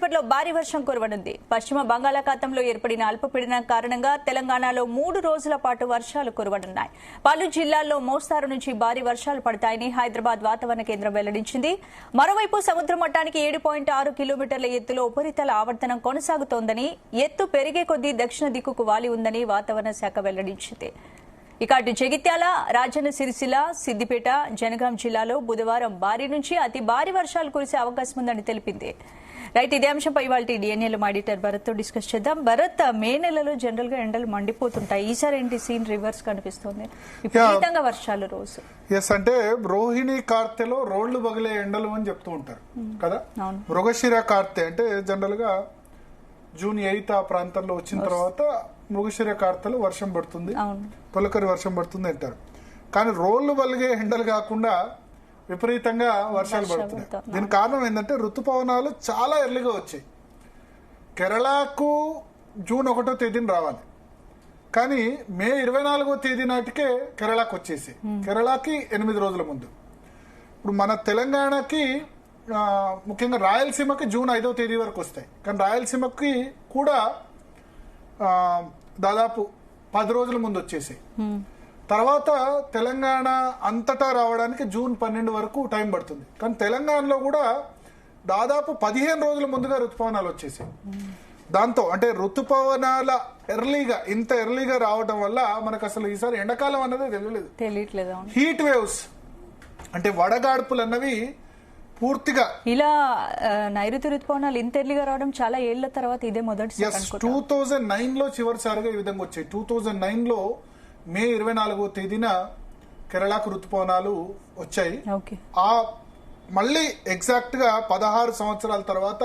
కాసేపట్లో భారీ వర్షం కురవనుంది. పశ్చిమ బంగాళాఖాతంలో ఏర్పడిన అల్పపీడనం కారణంగా తెలంగాణలో 3 రోజుల పాటు వర్షాలు కురవనున్నాయి. పలు జిల్లాల్లో మోస్తారు నుంచి భారీ వర్షాలు పడతాయని హైదరాబాద్ వాతావరణ కేంద్రం వెల్లడించింది. మరోవైపు సముద్ర మట్టానికి 7.6 కిలోమీటర్ల ఎత్తులో ఉపరితల ఆవర్తనం కొనసాగుతోందని, ఎత్తు పెరిగే కొద్దీ దక్షిణ దిక్కుకు వాలి ఉందని వాతావరణ శాఖ వెల్లడించింది. ఇక అటు జగిత్యాల, రాజన్న సిరిసిల్ల, సిద్దిపేట, జనగాం జిల్లాలో బుధవారం భారీ నుంచి అతి భారీ వర్షాలు కురిసే అవకాశం ఉందని తెలిపింది. రైట్, ఇదే అంశంపై ఇవాళ డిఎన్ఏలో మా ఎడిటర్ భరత్ తో డిస్కస్ చేద్దాం. భరత్, మే నెలలో జనరల్ గా ఎండలు మండిపోతుంటాయి. ఈసారి ఏంటి సీన్ రివర్స్ కనిపిస్తోంది, విపరీతంగా వర్షాలు రోజు. ఎస్, అంటే రోహిణి కార్తెలో రోళ్లు బగిలే ఎండలు అని చెప్తూ ఉంటారు కదా. మృగశిర కార్తె అంటే జనరల్ గా జూన్ 8 ఆ ప్రాంతంలో వచ్చిన తర్వాత మృగశిర కార్తెలో వర్షం పడుతుంది, తొలకరి వర్షం పడుతుంది అంటారు. కానీ రోళ్లు బలిగే ఎండలు కాకుండా విపరీతంగా వర్షాలు పడుతున్నాయి. దీనికి కారణం ఏంటంటే ఋతుపవనాలు చాలా ఎర్లీగా వచ్చాయి. కేరళకు జూన్ 1వ తేదీన రావాలి, కానీ మే 24వ తేదీ నాటికే కేరళకు వచ్చేసి, కేరళకి 8 రోజుల ముందు. ఇప్పుడు మన తెలంగాణకి ముఖ్యంగా రాయలసీమకి జూన్ 5వ తేదీ వరకు వస్తాయి, కానీ రాయలసీమకి కూడా దాదాపు 10 రోజుల ముందు వచ్చేసాయి. తర్వాత తెలంగాణ అంతటా రావడానికి జూన్ 12 వరకు టైం పడుతుంది, కానీ తెలంగాణలో కూడా దాదాపు 15 రోజుల ముందుగా ఋతుపవనాలు వచ్చేసాయి. దాంతో అంటే ఋతుపవనాల ఇంత ఎర్లీగా రావడం వల్ల మనకు అసలు ఈసారి ఎండాకాలం అన్నది తెలియట్లేదు. హీట్ వేవ్స్ అంటే వడగాడ్పులు అన్నవి పూర్తిగా ఇలా నైరుతి ఋతుపవనాలు ఇంత ఎర్లీగా రావడం చాలా ఏళ్ల తర్వాత ఇదే మొదటిసారి. 2009లో చివరిసారిగా ఈ విధంగా వచ్చాయి. 2009లో మే 24వ తేదీన కేరళకు ఋతుపవనాలు వచ్చాయి. ఆ మళ్ళీ ఎగ్జాక్ట్ గా 16 సంవత్సరాల తర్వాత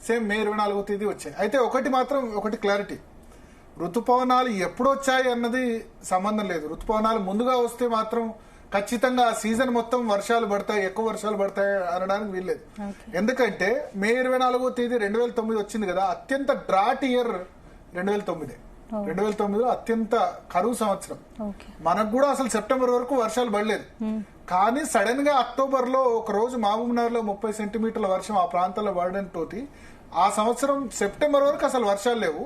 సేమ్ మే 24వ తేదీ వచ్చాయి. అయితే ఒకటి క్లారిటీ, ఋతుపవనాలు ఎప్పుడు వచ్చాయి అన్నది సంబంధం లేదు. ఋతుపవనాలు ముందుగా వస్తే మాత్రం ఖచ్చితంగా ఆ సీజన్ మొత్తం వర్షాలు పడతాయి, ఎక్కువ వర్షాలు పడతాయి అనడానికి వీల్లేదు. ఎందుకంటే మే 24వ తేదీ 2009 వచ్చింది కదా, అత్యంత డ్రాట్ ఇయర్ 2009. 2009లో అత్యంత కరువు సంవత్సరం. మనకు కూడా అసలు సెప్టెంబర్ వరకు వర్షాలు పడలేదు. కానీ సడన్ గా అక్టోబర్ లో ఒక రోజు మహబూబ్నగర్ లో 30 సెంటీమీటర్ల వర్షం ఆ ప్రాంతంలో పడడంతో ఆ సంవత్సరం సెప్టెంబర్ వరకు అసలు వర్షాలు లేవు.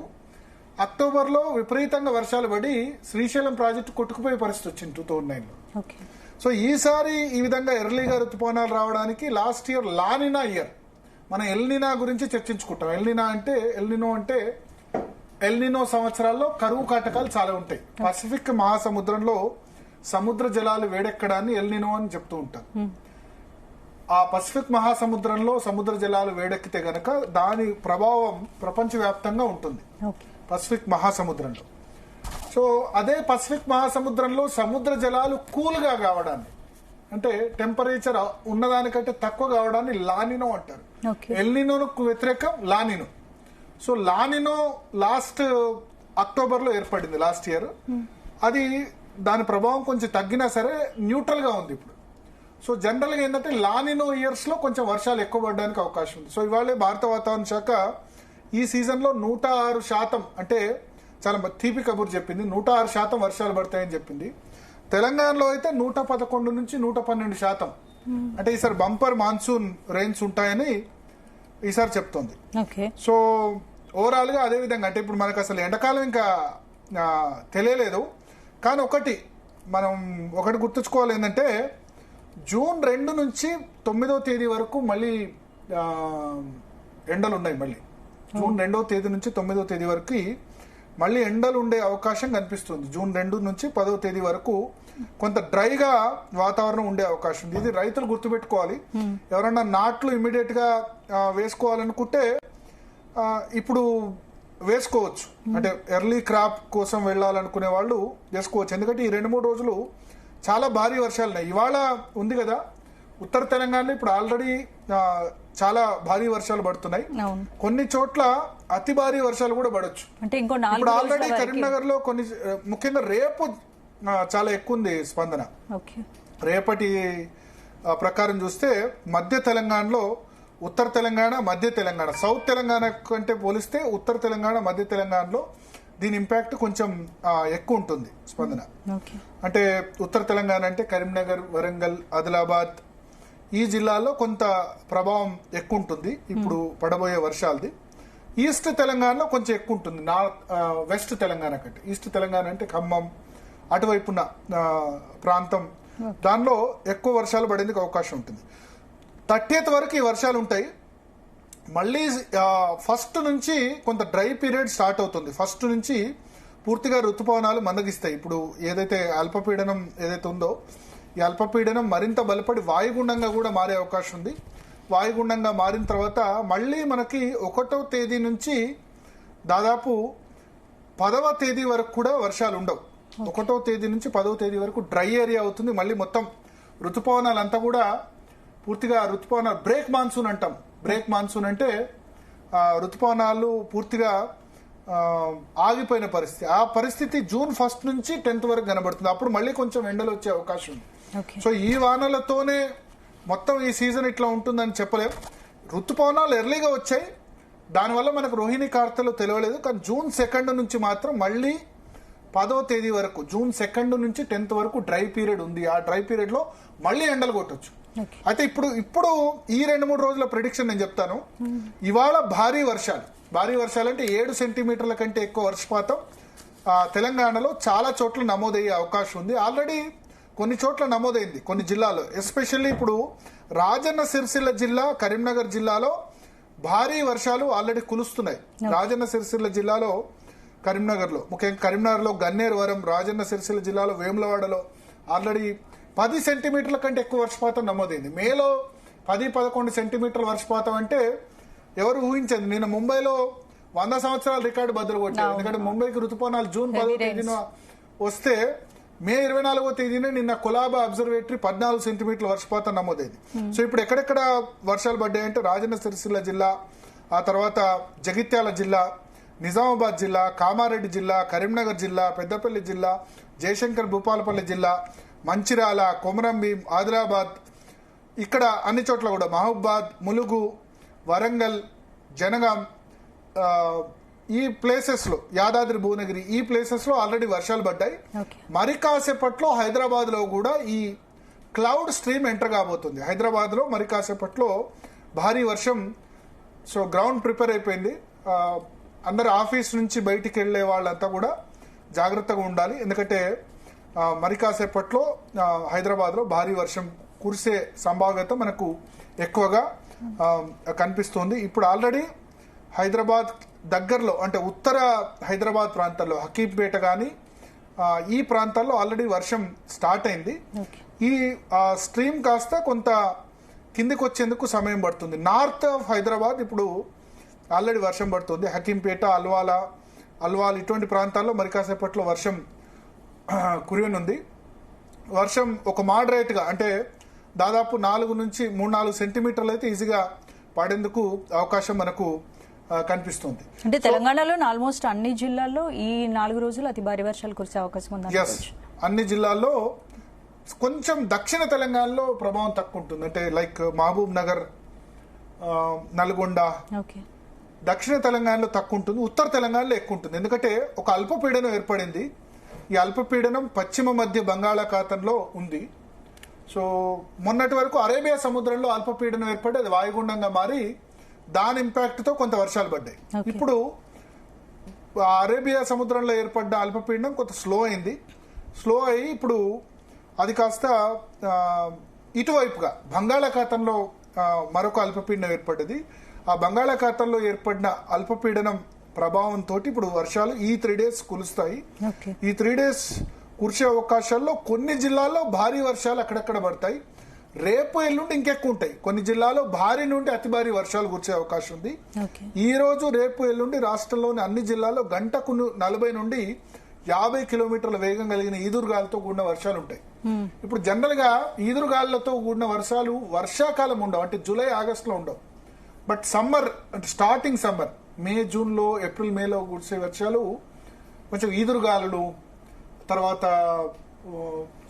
అక్టోబర్ లో విపరీతంగా వర్షాలు పడి శ్రీశైలం ప్రాజెక్టు కొట్టుకుపోయే పరిస్థితి వచ్చింది 2009లో. సో ఈసారి ఈ విధంగా ఎర్లీగా ఋతుపవనాలు రావడానికి లాస్ట్ ఇయర్ లానినా ఇయర్. మనం ఎల్నినా గురించి చర్చించుకుంటాం. ఎల్నినో సంవత్సరాల్లో కరువు కాటకాలు చాలా ఉంటాయి. పసిఫిక్ మహాసముద్రంలో సముద్ర జలాలు వేడెక్కడాన్ని ఎల్నినో అని చెప్తూ ఉంటారు. ఆ పసిఫిక్ మహాసముద్రంలో సముద్ర జలాలు వేడెక్కితే గనక దాని ప్రభావం ప్రపంచవ్యాప్తంగా ఉంటుంది పసిఫిక్ మహాసముద్రంలో. సో అదే పసిఫిక్ మహాసముద్రంలో సముద్ర జలాలు కూల్ గా కావడాన్ని, అంటే టెంపరేచర్ ఉన్నదానికంటే తక్కువ కావడాన్ని లానినో అంటారు. ఎల్నినోకు వ్యతిరేకం La Nina. So La Nina last October లో ఏర్పడింది లాస్ట్ ఇయర్. అది దాని ప్రభావం కొంచెం తగ్గినా సరే న్యూట్రల్ గా ఉంది ఇప్పుడు. సో జనరల్ గా ఏంటంటే లానినో ఇయర్స్ లో కొంచెం వర్షాలు ఎక్కువ పడడానికి అవకాశం ఉంది. సో ఇవాళ భారత వాతావరణ శాఖ ఈ సీజన్ లో 106% అంటే చాలా తీపి కబురు చెప్పింది. 106% వర్షాలు పడతాయని చెప్పింది. తెలంగాణలో అయితే 111 నుంచి 112%. అంటే ఈసారి బంపర్ మాన్సూన్ రెయిన్స్ ఉంటాయని ఈసారి చెప్తోంది. సో ఓవరాల్ గా అదే విధంగా అంటే ఇప్పుడు మనకు అసలు ఎండాకాలం ఇంకా తెలియలేదు. కానీ ఒకటి గుర్తుంచుకోవాలి ఏంటంటే జూన్ 2 నుంచి 9వ తేదీ వరకు మళ్ళీ ఎండలు ఉన్నాయి. మళ్ళీ జూన్ 2వ తేదీ నుంచి 9వ తేదీ వరకు మళ్ళీ ఎండలు ఉండే అవకాశం కనిపిస్తుంది. జూన్ 2 నుంచి 10వ తేదీ వరకు కొంత డ్రైగా వాతావరణం ఉండే అవకాశం ఉంది. ఇది రైతులు గుర్తుపెట్టుకోవాలి. ఎవరన్నా నాట్లు ఇమీడియట్ గా వేసుకోవాలనుకుంటే ఇప్పుడు వేసుకోవచ్చు. అంటే ఎర్లీ క్రాప్ కోసం వెళ్ళాలనుకునే వాళ్ళు వేసుకోవచ్చు. ఎందుకంటే ఈ 2-3 రోజులు చాలా భారీ వర్షాలు ఉన్నాయి. ఇవాళ ఉంది కదా ఉత్తర తెలంగాణలో ఇప్పుడు ఆల్రెడీ చాలా భారీ వర్షాలు పడుతున్నాయి. కొన్ని చోట్ల అతి భారీ వర్షాలు కూడా పడొచ్చు. ఇప్పుడు ఆల్రెడీ కరీంనగర్ లో కొన్ని, ముఖ్యంగా రేపు చాలా ఎక్కువ ఉంది స్పందన. రేపటి ప్రకారం చూస్తే మధ్య తెలంగాణలో, ఉత్తర తెలంగాణ, మధ్య తెలంగాణ, సౌత్ తెలంగాణ కంటే పోలిస్తే ఉత్తర తెలంగాణ, మధ్య తెలంగాణలో దీని ఇంపాక్ట్ కొంచెం ఎక్కువ ఉంటుంది స్పందన. అంటే ఉత్తర తెలంగాణ అంటే కరీంనగర్, వరంగల్, ఆదిలాబాద్ ఈ జిల్లాలో కొంత ప్రభావం ఎక్కువ ఉంటుంది ఇప్పుడు పడబోయే వర్షాలది. ఈస్ట్ తెలంగాణలో కొంచెం ఎక్కువ ఉంటుంది, వెస్ట్ తెలంగాణ కంటే. ఈస్ట్ తెలంగాణ అంటే ఖమ్మం అటువైపున్న ప్రాంతం, దానిలో ఎక్కువ వర్షాలు పడేందుకు అవకాశం ఉంటుంది. 30th వరకు ఈ వర్షాలు ఉంటాయి. మళ్ళీ ఫస్ట్ నుంచి కొంత డ్రై పీరియడ్ స్టార్ట్ అవుతుంది. ఫస్ట్ నుంచి పూర్తిగా ఋతుపవనాలు మందగిస్తాయి. ఇప్పుడు ఏదైతే అల్పపీడనం ఏదైతే ఉందో ఈ అల్పపీడనం మరింత బలపడి వాయుగుండంగా కూడా మారే అవకాశం ఉంది. వాయుగుండంగా మారిన తర్వాత మళ్ళీ మనకి 1వ తేదీ నుంచి దాదాపు 10వ తేదీ వరకు కూడా వర్షాలు ఉండవు. 1వ తేదీ నుంచి 10వ తేదీ వరకు డ్రై ఏరియా అవుతుంది. మళ్ళీ మొత్తం ఋతుపవనాలంతా కూడా పూర్తిగా ఋతుపవనాలు బ్రేక్ మాన్సూన్ అంటాం. బ్రేక్ మాన్సూన్ అంటే ఋతుపవనాలు పూర్తిగా ఆగిపోయిన పరిస్థితి. ఆ పరిస్థితి జూన్ 1 నుంచి 10th వరకు కనబడుతుంది. అప్పుడు మళ్ళీ కొంచెం ఎండలు వచ్చే అవకాశం ఉంది. సో ఈ వానలతోనే మొత్తం ఈ సీజన్ ఇట్లా ఉంటుందని చెప్పలేం. ఋతుపవనాలు ఎర్లీగా వచ్చాయి, దానివల్ల మనకు రోహిణి కార్తెలు తెలియలేదు. కానీ జూన్ 2 నుంచి మాత్రం మళ్ళీ 10వ తేదీ వరకు, జూన్ 2 నుంచి 10th వరకు డ్రై పీరియడ్ ఉంది. ఆ డ్రై పీరియడ్ లో మళ్ళీ ఎండలు కొట్టొచ్చు. అయితే ఇప్పుడు ఈ 2-3 రోజుల ప్రిడిక్షన్ నేను చెప్తాను. ఇవాళ భారీ వర్షాలు అంటే 7 సెంటీమీటర్ల కంటే ఎక్కువ వర్షపాతం తెలంగాణలో చాలా చోట్ల నమోదయ్యే అవకాశం ఉంది. ఆల్రెడీ కొన్ని చోట్ల నమోదైంది కొన్ని జిల్లాలో. ఎస్పెషల్లీ ఇప్పుడు రాజన్న సిరిసిల్ల జిల్లా, కరీంనగర్ జిల్లాలో భారీ వర్షాలు ఆల్రెడీ కులుస్తున్నాయి. రాజన్న సిరిసిల్ల జిల్లాలో, కరీంనగర్లో, ముఖ్యంగా కరీంనగర్లో గన్నేరువరం, రాజన్న సిరిసిల్ల జిల్లాలో వేములవాడలో ఆల్రెడీ 10 సెంటీమీటర్ల కంటే ఎక్కువ వర్షపాతం నమోదైంది. మేలో 10-11 సెంటీమీటర్ల వర్షపాతం అంటే ఎవరు ఊహించండి. నిన్న ముంబైలో 100 సంవత్సరాల రికార్డు బద్దలు కొట్టారు. ఎందుకంటే ముంబైకి ఋతుపవనాలు జూన్ 10వ తేదీన వస్తే మే 24వ తేదీన నిన్న కొలాబా అబ్జర్వేటరీ 14 సెంటీమీటర్ల వర్షపాతం నమోదైంది. సో ఇప్పుడు ఎక్కడెక్కడ వర్షాలు పడ్డాయంటే రాజన్న సిరిసిల్ల జిల్లా, ఆ తర్వాత జగిత్యాల జిల్లా, నిజామాబాద్ జిల్లా, కామారెడ్డి జిల్లా, కరీంనగర్ జిల్లా, పెద్దపల్లి జిల్లా, జయశంకర్ భూపాలపల్లి జిల్లా, మంచిర్యాల, కొమరంభీం, ఆదిలాబాద్, ఇక్కడ అన్ని చోట్ల కూడా మహబూబాద్, ములుగు, వరంగల్, జనగాం, ఈ ప్లేసెస్ లో, యాదాద్రి భువనగిరి, ఈ ప్లేసెస్ లో ఆల్రెడీ వర్షాలు పడ్డాయి. మరి కాసేపట్లో హైదరాబాద్ లో కూడా ఈ క్లౌడ్ స్ట్రీమ్ ఎంటర్ కాబోతుంది. హైదరాబాద్ లో మరి కాసేపట్లో భారీ వర్షం. సో గ్రౌండ్ ప్రిపేర్ అయిపోయింది. అందరు ఆఫీస్ నుంచి బయటికి వెళ్లే వాళ్ళంతా కూడా జాగ్రత్తగా ఉండాలి. ఎందుకంటే మరి కాసేపట్లో హైదరాబాద్ లో భారీ వర్షం కురిసే సంభావ్యత మనకు ఎక్కువగా కనిపిస్తోంది. ఇప్పుడు ఆల్రెడీ హైదరాబాద్ దగ్గరలో అంటే ఉత్తర హైదరాబాద్ ప్రాంతాల్లో హకీంపేట కానీ ఈ ప్రాంతాల్లో ఆల్రెడీ వర్షం స్టార్ట్ అయింది. ఈ స్ట్రీమ్ కాస్త కొంత కిందికి వచ్చేందుకు సమయం పడుతుంది. నార్త్ ఆఫ్ హైదరాబాద్ ఇప్పుడు ఆల్రెడీ వర్షం పడుతుంది. హకీంపేట, అల్వాల్ ఇటువంటి ప్రాంతాల్లో మరి కాసేపట్లో వర్షం కురియనుంది. వర్షం ఒక మోడరేట్ గా అంటే దాదాపు 4 నుంచి 3-4 సెంటీమీటర్లు అయితే ఈజీగా పడేందుకు అవకాశం మనకు కనిపిస్తుంది. అంటే తెలంగాణలో ఆల్మోస్ట్ అన్ని జిల్లాల్లో ఈ 4 రోజులు అతి భారీ వర్షాలు కురిసే అవకాశం ఉంది. అన్ని జిల్లాల్లో, కొంచెం దక్షిణ తెలంగాణలో ప్రభావం తక్కువ ఉంటుంది. అంటే లైక్ మహబూబ్ నగర్, నల్గొండ, దక్షిణ తెలంగాణలో తక్కువ ఉంటుంది. ఉత్తర తెలంగాణలో ఎక్కువ ఉంటుంది. ఎందుకంటే ఒక అల్పపీడనం ఏర్పడింది. ఈ అల్పపీడనం పశ్చిమ మధ్య బంగాళాఖాతంలో ఉంది. సో మొన్నటి వరకు అరేబియా సముద్రంలో అల్పపీడనం ఏర్పడి అది వాయుగుండంగా మారి దాని ఇంపాక్ట్ తో కొంత వర్షాలు పడ్డాయి. ఇప్పుడు అరేబియా సముద్రంలో ఏర్పడ్డ అల్పపీడనం కొంత స్లో అయ్యి ఇప్పుడు అది కాస్త ఇటువైపుగా బంగాళాఖాతంలో మరొక అల్పపీడనం ఏర్పడ్డది. ఆ బంగాళాఖాతంలో ఏర్పడిన అల్పపీడనం ప్రభావంతో ఇప్పుడు వర్షాలు ఈ 3 days కురుస్తాయి. ఈ 3 days కురిసే అవకాశాల్లో కొన్ని జిల్లాల్లో భారీ వర్షాలు అక్కడక్కడ పడతాయి. రేపు ఎల్లుండి ఇంకెక్కువ ఉంటాయి. కొన్ని జిల్లాలో భారీ నుండి అతి భారీ వర్షాలు కురిసే అవకాశం ఉంది. ఈ రోజు, రేపు, ఎల్లుండి రాష్ట్రంలోని అన్ని జిల్లాల్లో గంటకు 40 నుండి 50 కిలోమీటర్ల వేగం కలిగిన ఈదురుగాలతో కూడిన వర్షాలు ఉంటాయి. ఇప్పుడు జనరల్ గా ఈదురుగాలతో కూడిన వర్షాలు వర్షాకాలం ఉండవు, అంటే జూలై, ఆగస్టులో ఉండవు. బట్ సమ్మర్ అంటే స్టార్టింగ్ సమ్మర్, మే, జూన్ లో, ఏప్రిల్, మేలో కురిసే వర్షాలు కొంచెం ఈదురుగాలులు, తర్వాత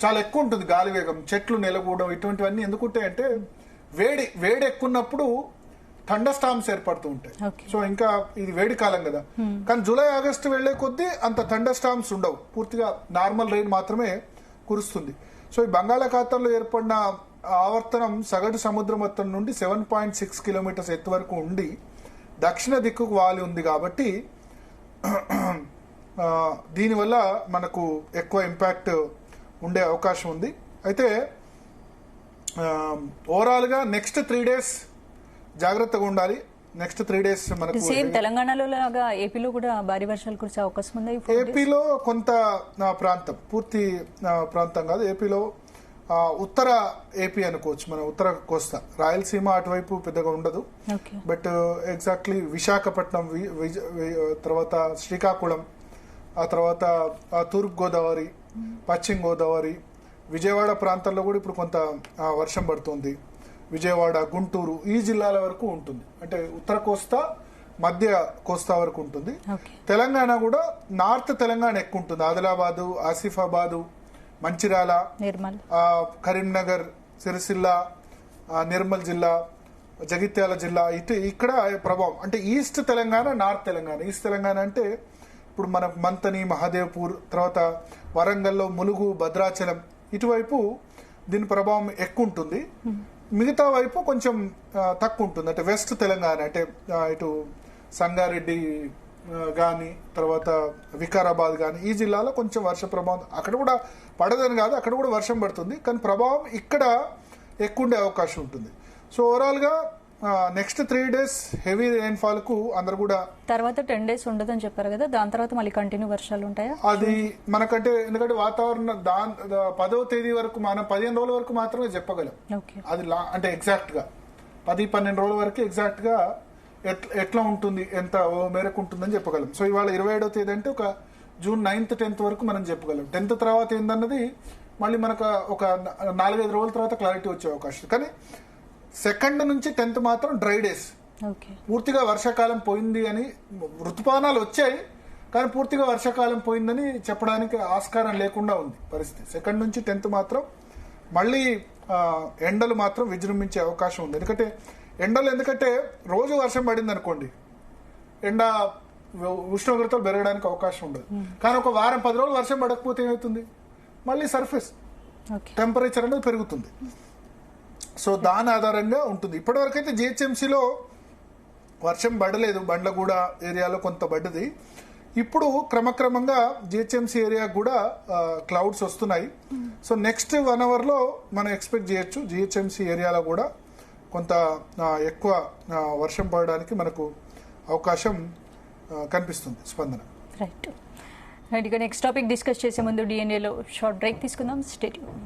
చాలా ఎక్కువ ఉంటుంది గాలి వేగం, చెట్లు నెలగూడడం, ఇటువంటివన్నీ ఎందుకుంటాయంటే వేడి ఎక్కున్నప్పుడు థండర్ స్టార్మ్స్ ఏర్పడుతూ ఉంటాయి. సో ఇంకా ఇది వేడి కాలం కదా. కానీ జూలై, ఆగస్టు వెళ్లే కొద్దీ అంత థండర్ స్టార్మ్స్ ఉండవు, పూర్తిగా నార్మల్ రెయిన్ మాత్రమే కురుస్తుంది. సో ఈ బంగాళాఖాతంలో ఏర్పడిన ఆవర్తనం సగటు సముద్ర మొత్తం నుండి 7.6 కిలోమీటర్స్ ఎత్తు వరకు ఉండి దక్షిణ దిక్కుకు వాలి ఉంది కాబట్టి దీనివల్ల మనకు ఎక్కువ ఇంపాక్ట్ ఉండే అవకాశం ఉంది. అయితే ఓవరాల్ గా నెక్స్ట్ 3 days జాగ్రత్తగా ఉండాలి. నెక్స్ట్ 3 days మనకు సేమ్ తెలంగాణలో లాగా ఏపీలో కూడా భారీ వర్షాలు కురిసే అవకాశం ఉంది. ఏపీలో కొంత ప్రాంతం, పూర్తి ప్రాంతం కాదు, ఏపీలో ఉత్తర ఏపీ అనుకోవచ్చు, మన ఉత్తర కోస్తా, రాయలసీమ అటువైపు పెద్దగా ఉండదు. బట్ ఎగ్జాక్ట్లీ విశాఖపట్నం, తర్వాత శ్రీకాకుళం, ఆ తర్వాత తూర్పు గోదావరి, పశ్చిమ గోదావరి, విజయవాడ ప్రాంతాల్లో కూడా ఇప్పుడు కొంత వర్షం పడుతుంది. విజయవాడ, గుంటూరు ఈ జిల్లాల వరకు ఉంటుంది. అంటే ఉత్తర కోస్తా, మధ్య కోస్తా వరకు ఉంటుంది. తెలంగాణ కూడా నార్త్ తెలంగాణ ఎక్కువ ఉంటుంది. ఆదిలాబాదు, ఆసిఫాబాదు, మంచిర్యాల, కరీంనగర్, సిరిసిల్ల, నిర్మల్ జిల్లా, జగిత్యాల జిల్లా, ఇక్కడ ప్రభావం. అంటే east Telangana, north Telangana. East Telangana అంటే ఇప్పుడు మనకు మంతని, మహదేవ్పూర్, తర్వాత వరంగల్లో ములుగు, భద్రాచలం, ఇటువైపు దీని ప్రభావం ఎక్కువ ఉంటుంది. మిగతా వైపు కొంచెం తక్కువ ఉంటుంది. అంటే వెస్ట్ తెలంగాణ, అంటే ఇటు సంగారెడ్డి గాని, తర్వాత వికారాబాద్ గాని, ఈ జిల్లాలో కొంచెం వర్ష ప్రభావం, అక్కడ కూడా పడదని కాదు, అక్కడ కూడా వర్షం పడుతుంది, కానీ ప్రభావం ఇక్కడ ఎక్కువ ఉండే అవకాశం ఉంటుంది. సో ఓవరాల్ గా నెక్స్ట్ 3 days హెవీ రెయిన్ఫాల్ కు అందరు కూడా, తర్వాత 10 days ఉండదని చెప్పారు కదా, దాని తర్వాత మళ్ళీ కంటిన్యూ వర్షాలు ఉంటాయా? అది మనకంటే ఎందుకంటే వాతావరణం 10వ తేదీ వరకు, మనం 15 రోజుల వరకు మాత్రమే చెప్పగలం. అది అంటే ఎగ్జాక్ట్ గా 10-12 రోజుల వరకు ఎగ్జాక్ట్ గా ఎట్లా ఉంటుంది, ఎంత మేరకు ఉంటుందని చెప్పగలం. సో ఇవాళ 27వ తేదీ అంటే ఒక జూన్ 9th 10th వరకు మనం చెప్పగలం. 10th తర్వాత ఏందన్నది మళ్ళీ మనకు ఒక 4-5 రోజుల తర్వాత క్లారిటీ వచ్చే అవకాశం. కానీ 2nd నుంచి 10th మాత్రం డ్రై డేస్. పూర్తిగా వర్షాకాలం పోయింది అని, ఋతుపవనాలు వచ్చాయి కానీ పూర్తిగా వర్షాకాలం పోయిందని చెప్పడానికి ఆస్కారం లేకుండా ఉంది పరిస్థితి. 2nd నుంచి 10th మాత్రం మళ్ళీ ఎండలు మాత్రం విజృంభించే అవకాశం ఉంది. ఎందుకంటే రోజు వర్షం పడింది అనుకోండి, ఎండ ఉష్ణోగ్రతలు పెరగడానికి అవకాశం ఉండదు. కానీ ఒక వారం 10 రోజులు వర్షం పడకపోతే ఏమవుతుంది, మళ్ళీ సర్ఫేస్ టెంపరేచర్ అనేది పెరుగుతుంది. సో దాని ఆధారంగా ఉంటుంది. ఇప్పటివరకు అయితే జిహెచ్ఎంసీలో వర్షం పడలేదు, బండ్లగూడ ఏరియాలో కొంత పడ్డది. ఇప్పుడు క్రమక్రమంగా జిహెచ్ఎంసీ ఏరియా కూడా క్లౌడ్స్ వస్తున్నాయి. సో నెక్స్ట్ 1 hour లో మనం ఎక్స్పెక్ట్ చేయొచ్చు జిహెచ్ఎంసీ ఏరియాలో కూడా కొంత ఎక్కువ వర్షం పడడానికి మనకు అవకాశం కనిపిస్తుంది. స్పందన. రైట్. నెక్స్ట్ టాపిక్ డిస్కస్ చేసే ముందు DNA లో షార్ట్ బ్రేక్ తీసుకుందాం. Stay tune.